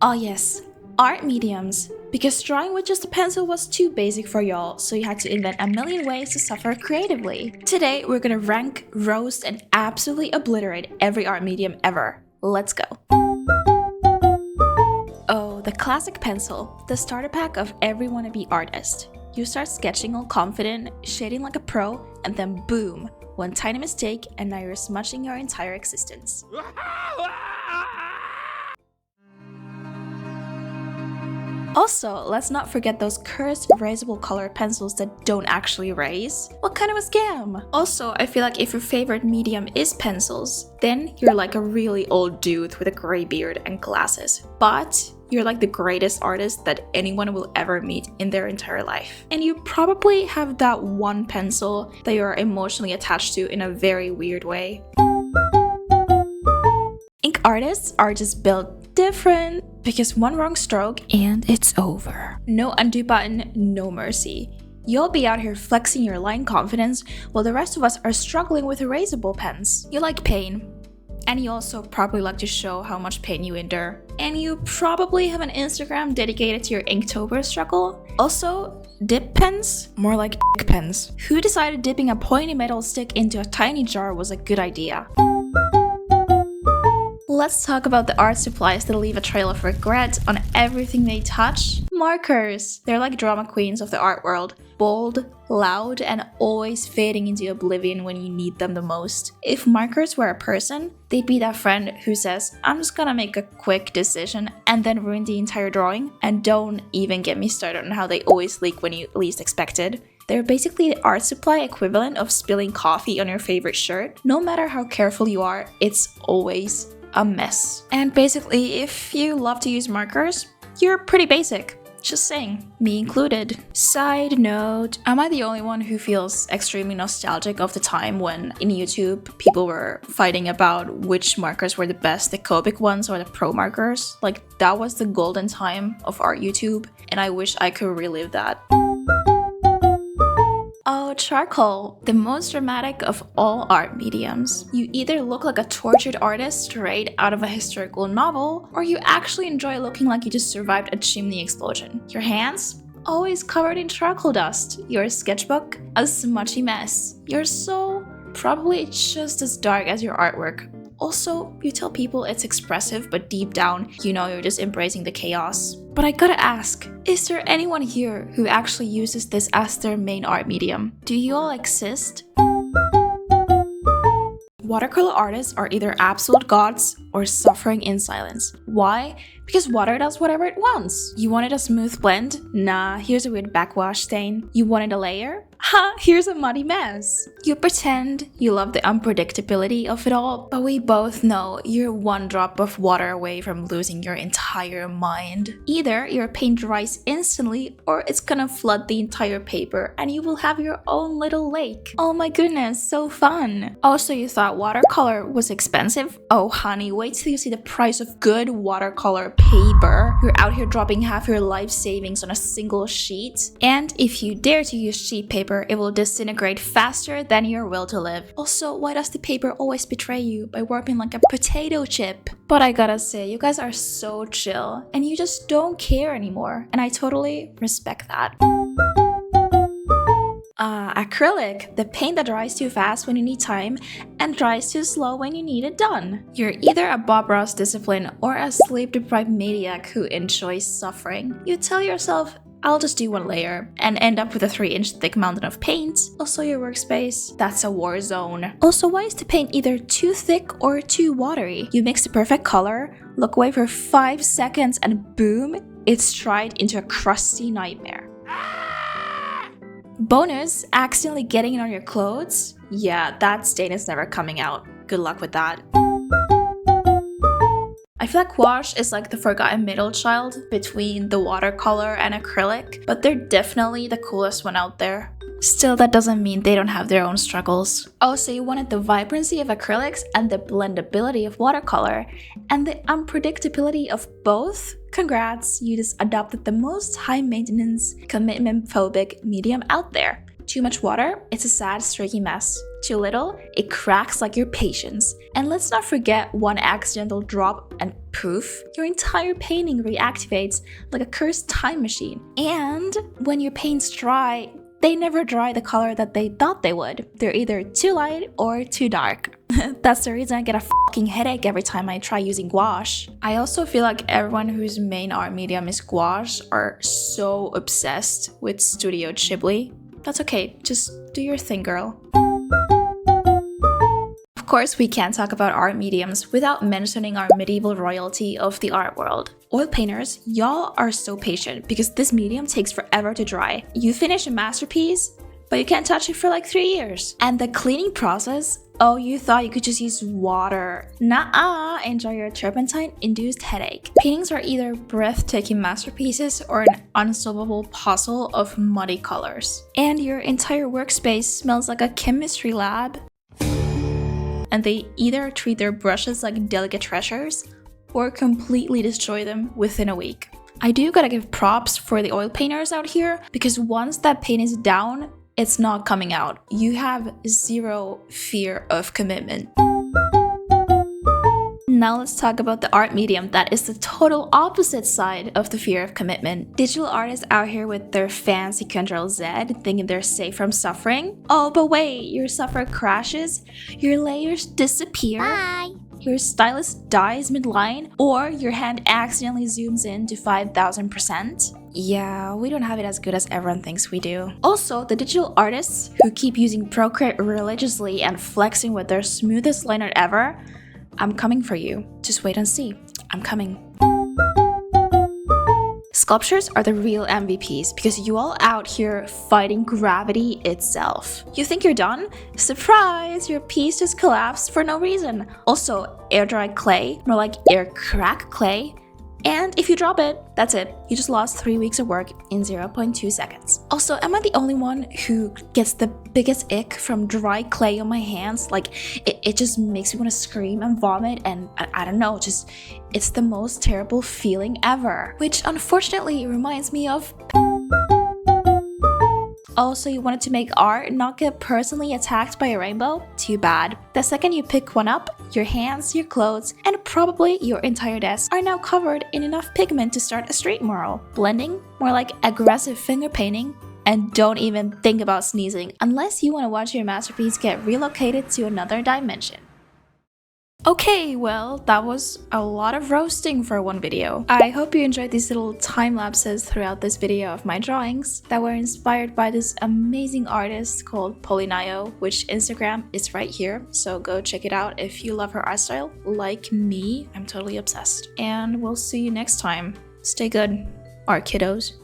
Oh yes, art mediums. Because drawing with just a pencil was too basic for y'all, so you had to invent a million ways to suffer creatively. Today, we're gonna rank, roast, and absolutely obliterate every art medium ever. Let's go. Oh, the classic pencil, the starter pack of every wannabe artist. You start sketching all confident, shading like a pro, and then boom, one tiny mistake and now you're smudging your entire existence. Also, let's not forget those cursed erasable colored pencils that don't actually erase. What kind of a scam? Also, I feel like if your favorite medium is pencils, then you're like a really old dude with a gray beard and glasses. But you're like the greatest artist that anyone will ever meet in their entire life. And you probably have that one pencil that you're emotionally attached to in a very weird way. Ink artists are just built different because one wrong stroke and it's over. No undo button, no mercy. You'll be out here flexing your line confidence while the rest of us are struggling with erasable pens. You like pain. And you also probably like to show how much pain you endure. And you probably have an Instagram dedicated to your Inktober struggle. Also, dip pens? More like dick pens. Who decided dipping a pointy metal stick into a tiny jar was a good idea? Let's talk about the art supplies that leave a trail of regret on everything they touch. Markers. They're like drama queens of the art world. Bold, loud, and always fading into oblivion when you need them the most. If markers were a person, they'd be that friend who says, I'm just gonna make a quick decision and then ruin the entire drawing. And don't even get me started on how they always leak when you least expected. They're basically the art supply equivalent of spilling coffee on your favorite shirt. No matter how careful you are, it's always a mess. And basically, if you love to use markers, you're pretty basic. Just saying, me included. Side note, am I the only one who feels extremely nostalgic of the time when in YouTube people were fighting about which markers were the best, the Copic ones or the Pro markers? Like, that was the golden time of art YouTube, and I wish I could relive that. Oh, charcoal, the most dramatic of all art mediums. You either look like a tortured artist straight out of a historical novel, or you actually enjoy looking like you just survived a chimney explosion. Your hands? Always covered in charcoal dust. Your sketchbook? A smudgy mess. Your soul? Probably just as dark as your artwork. Also, you tell people it's expressive, but deep down, you know you're just embracing the chaos. But I gotta ask, is there anyone here who actually uses this as their main art medium? Do you all exist? Watercolor artists are either absolute gods or suffering in silence. Why? Because water does whatever it wants. You wanted a smooth blend? Nah, here's a weird backwash stain. You wanted a layer? Ha, here's a muddy mess. You pretend you love the unpredictability of it all, but we both know you're one drop of water away from losing your entire mind. Either your paint dries instantly or it's gonna flood the entire paper and you will have your own little lake. Oh my goodness, so fun. Also, you thought watercolor was expensive? Oh honey, wait till you see the price of good watercolor paper. You're out here dropping half your life savings on a single sheet. And if you dare to use cheap paper, it will disintegrate faster than your will to live. Also, why does the paper always betray you by warping like a potato chip? But I gotta say, you guys are so chill and you just don't care anymore. And I totally respect that. Acrylic, the paint that dries too fast when you need time and dries too slow when you need it done. You're either a Bob Ross discipline or a sleep-deprived maniac who enjoys suffering. You tell yourself, I'll just do one layer and end up with a 3-inch thick mountain of paint. Also, your workspace, that's a war zone. Also, why is the paint either too thick or too watery? You mix the perfect color, look away for 5 seconds, and boom, it's dried into a crusty nightmare. Bonus, accidentally getting it on your clothes? Yeah, that stain is never coming out. Good luck with that. I feel like gouache is like the forgotten middle child between the watercolor and acrylic, but they're definitely the coolest one out there. Still, that doesn't mean they don't have their own struggles. Also, you wanted the vibrancy of acrylics and the blendability of watercolor, and the unpredictability of both? Congrats, you just adopted the most high-maintenance, commitment-phobic medium out there. Too much water, it's a sad, streaky mess. Too little, it cracks like your patience. And let's not forget one accidental drop and poof, your entire painting reactivates like a cursed time machine. And when your paints dry, they never dry the color that they thought they would. They're either too light or too dark. That's the reason I get a fucking headache every time I try using gouache. I also feel like everyone whose main art medium is gouache are so obsessed with Studio Ghibli. That's okay, just do your thing, girl. Of course, we can't talk about art mediums without mentioning our medieval royalty of the art world. Oil painters, y'all are so patient because this medium takes forever to dry. You finish a masterpiece, but you can't touch it for like 3 years. And the cleaning process, oh, you thought you could just use water. Nuh-uh, enjoy your turpentine-induced headache. Paintings are either breathtaking masterpieces or an unsolvable puzzle of muddy colors. And your entire workspace smells like a chemistry lab. And they either treat their brushes like delicate treasures or completely destroy them within a week. I do gotta give props for the oil painters out here because once that paint is down, it's not coming out. You have zero fear of commitment. Now let's talk about the art medium that is the total opposite side of the fear of commitment. Digital artists out here with their fancy Ctrl-Z thinking they're safe from suffering. Oh, but wait, your software crashes, your layers disappear, Bye. your stylus dies mid-line, or your hand accidentally zooms in to 5,000%. Yeah, we don't have it as good as everyone thinks we do. Also, the digital artists who keep using Procreate religiously and flexing with their smoothest liner ever, I'm coming for you. Just wait and see. I'm coming. Sculptures are the real MVPs because you all out here fighting gravity itself. You think you're done? Surprise! Your piece just collapsed for no reason. Also, air dry clay, more like air crack clay. And if you drop it, that's it. You just lost 3 weeks of work in 0.2 seconds. Also, am I the only one who gets the biggest ick from dry clay on my hands? Like, it just makes me want to scream and vomit and I don't know, just it's the most terrible feeling ever. Which unfortunately reminds me of... Also, you wanted to make art and not get personally attacked by a rainbow? Too bad. The second you pick one up, your hands, your clothes, and probably your entire desk are now covered in enough pigment to start a street mural. Blending? More like aggressive finger painting. And don't even think about sneezing unless you want to watch your masterpiece get relocated to another dimension. Okay, well, that was a lot of roasting for one video. I hope you enjoyed these little time lapses throughout this video of my drawings that were inspired by this amazing artist called Polinayo, which Instagram is right here, so go check it out if you love her art style. Like me, I'm totally obsessed. And we'll see you next time. Stay good, art kiddos.